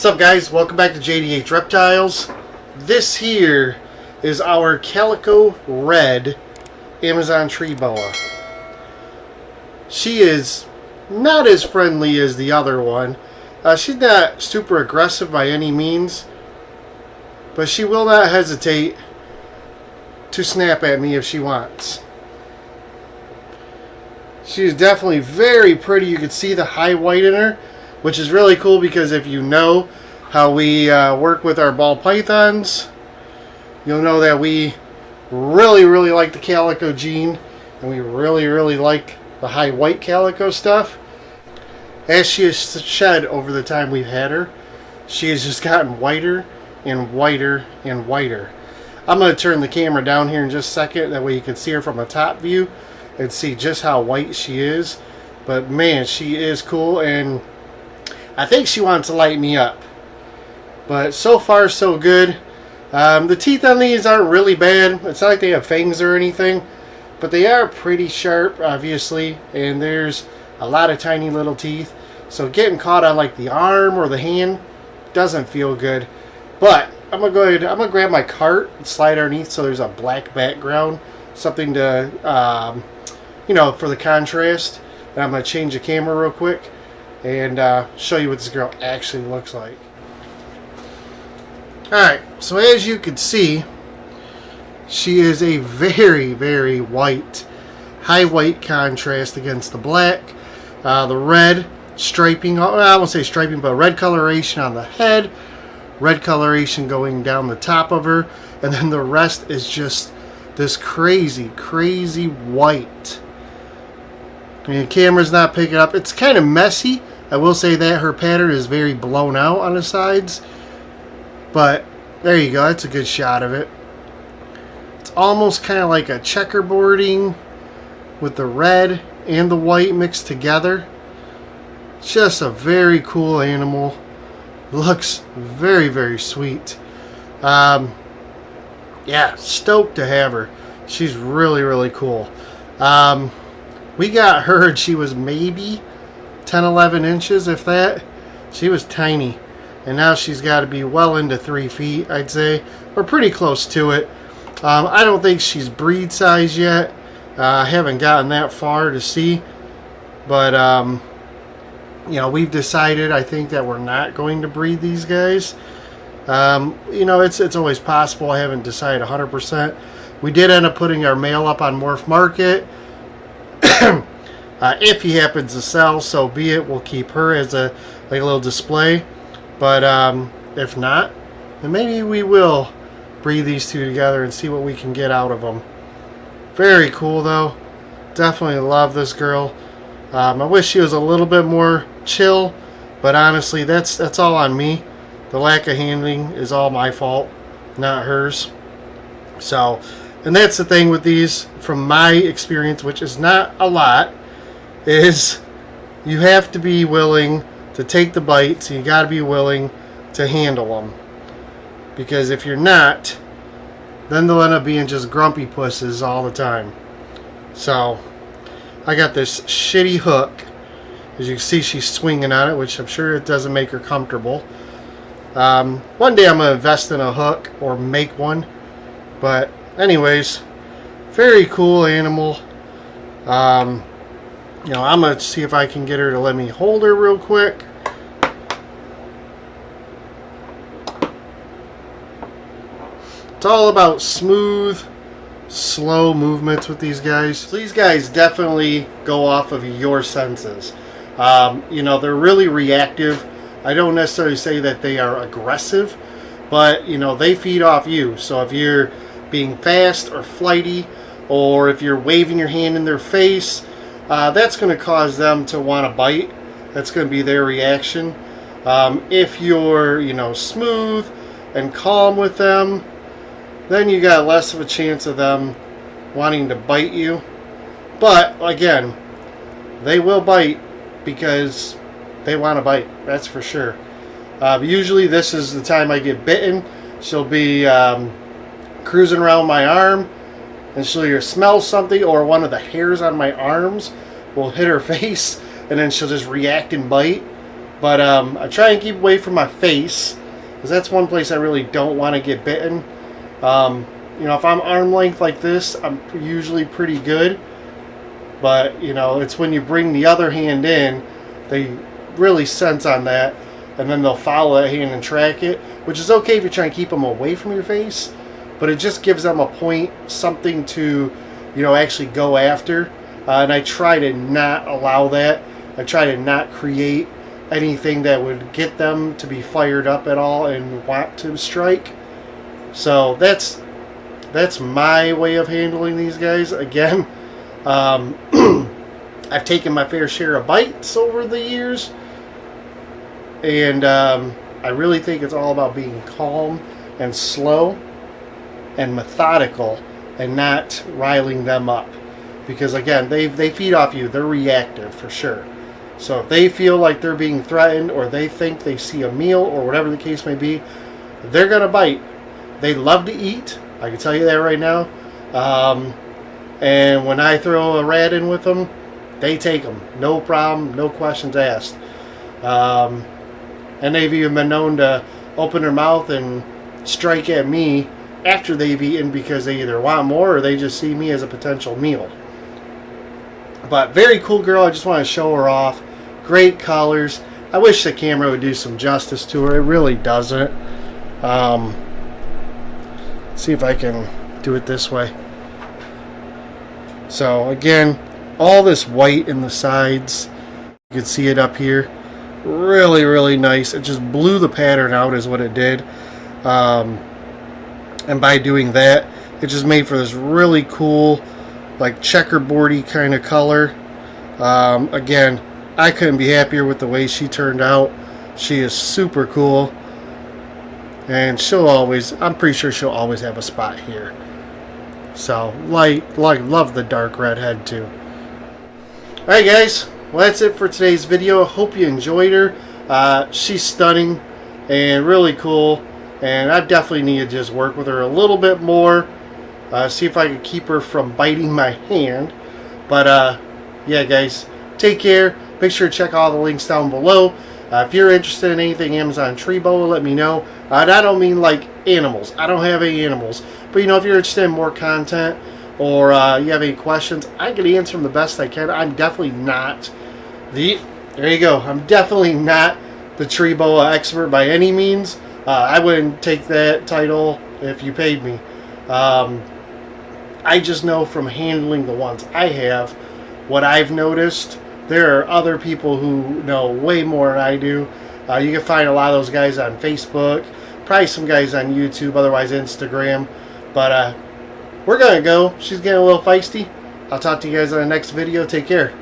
What's up, guys? Welcome back to JDH Reptiles. This here is our Calico Red Amazon tree boa. She is not as friendly as the other one. She's not super aggressive by any means, but she will not hesitate to snap at me if she wants. She's definitely very pretty. You can see the high white in her, which is really cool because if you know how we work with our ball pythons, you'll know that we really like the calico gene, and we really like the high white calico stuff. As she has shed over the time we've had her, she has just gotten whiter and whiter and whiter. I'm going to turn the camera down here in just a second, that way you can see her from a top view and see just how white she is. But man, she is cool, and I think she wants to light me up. But so far so good. The teeth on these aren't really bad. It's not like they have fangs or anything, but they are pretty sharp, obviously, and there's a lot of tiny little teeth. So getting caught on like the arm or the hand doesn't feel good. But I'm gonna grab my cart and slide underneath so there's a black background, something to for the contrast. And I'm gonna change the camera real quick and show you what this girl actually looks like. Alright, so as you can see, she is a very white, high white contrast against the black. The red striping, I won't say striping, but red coloration on the head, red coloration going down the top of her, and then the rest is just this crazy white. I mean, the camera's not picking up. It's kind of messy. I will say that her pattern is very blown out on the sides. But there you go. That's a good shot of it. It's almost kind of like a checkerboarding with the red and the white mixed together. It's just a very cool animal. Looks very sweet. Yeah, stoked to have her. She's really cool. We got her and she was maybe 10-11 inches, if that. She was tiny, and now she's got to be well into 3 feet, I'd say. We're pretty close to it. I don't think she's breed size yet. I haven't gotten that far to see, but we've decided, I think, that we're not going to breed these guys. It's always possible. I haven't decided 100%. We did end up putting our male up on Morph Market. If he happens to sell, so be it. We'll keep her as a little display. But if not, then maybe we will breed these two together and see what we can get out of them. Very cool, though. Definitely love this girl. I wish she was a little bit more chill, but honestly, that's all on me. The lack of handling is all my fault, not hers. So, and that's the thing with these, from my experience, which is not a lot, is you have to be willing to take the bites. You got to be willing to handle them, because if you're not, then they'll end up being just grumpy pusses all the time. So I got this shitty hook. As you can see, she's swinging on it, which I'm sure it doesn't make her comfortable. One day I'm going to invest in a hook or make one. But anyways, very cool animal. I'm going to see if I can get her to let me hold her real quick. It's all about smooth, slow movements with these guys. So these guys definitely go off of your senses. They're really reactive. I don't necessarily say that they are aggressive, but they feed off you. So if you're being fast or flighty, or if you're waving your hand in their face, that's going to cause them to want to bite. That's going to be their reaction. If you're smooth and calm with them, then you got less of a chance of them wanting to bite you. But again, they will bite because they want to bite, that's for sure. Usually this is the time I get bitten. She'll be cruising around my arm, and she'll either smell something, or one of the hairs on my arms will hit her face, and then she'll just react and bite. But I try and keep away from my face, because that's one place I really don't want to get bitten. You know, if I'm arm length like this, I'm usually pretty good. But, you know, it's when you bring the other hand in, they really sense on that, and then they'll follow that hand and track it, which is okay if you're trying to keep them away from your face, but it just gives them a point, something to, you know, actually go after. And I try to not allow that. I try to not create anything that would get them to be fired up at all and want to strike. So that's my way of handling these guys. Again, I've taken my fair share of bites over the years, and I really think it's all about being calm and slow and methodical and not riling them up, because again, they feed off you. They're reactive for sure. So if they feel like they're being threatened, or they think they see a meal, or whatever the case may be, they're gonna bite. They love to eat, I can tell you that right now. And when I throw a rat in with them, they take them, no problem, no questions asked. And they've even been known to open their mouth and strike at me after they've eaten, because they either want more or they just see me as a potential meal. But very cool girl. I just want to show her off. Great colors. I wish the camera would do some justice to her. It really doesn't. See if I can do it this way. So again, all this white in the sides. You can see it up here. Really, really nice. It just blew the pattern out is what it did. And by doing that, it just made for this really cool, like checkerboardy kind of color. Again, I couldn't be happier with the way she turned out. She is super cool, and I'm pretty sure she'll always have a spot here. So love the dark redhead too. Alright guys, well that's it for today's video. I hope you enjoyed her. She's stunning and really cool, and I definitely need to just work with her a little bit more. See if I can keep her from biting my hand. But yeah guys, take care. Make sure to check all the links down below. If you're interested in anything Amazon tree boa, let me know. And I don't mean like animals. I don't have any animals. But you know, if you're interested in more content, or you have any questions, I can answer them the best I can. I'm definitely not there you go. I'm definitely not the tree boa expert by any means. I wouldn't take that title if you paid me. I just know from handling the ones I have, what I've noticed. There are other people who know way more than I do. You can find a lot of those guys on Facebook, probably some guys on YouTube, otherwise Instagram. But we're going to go. She's getting a little feisty. I'll talk to you guys on the next video. Take care.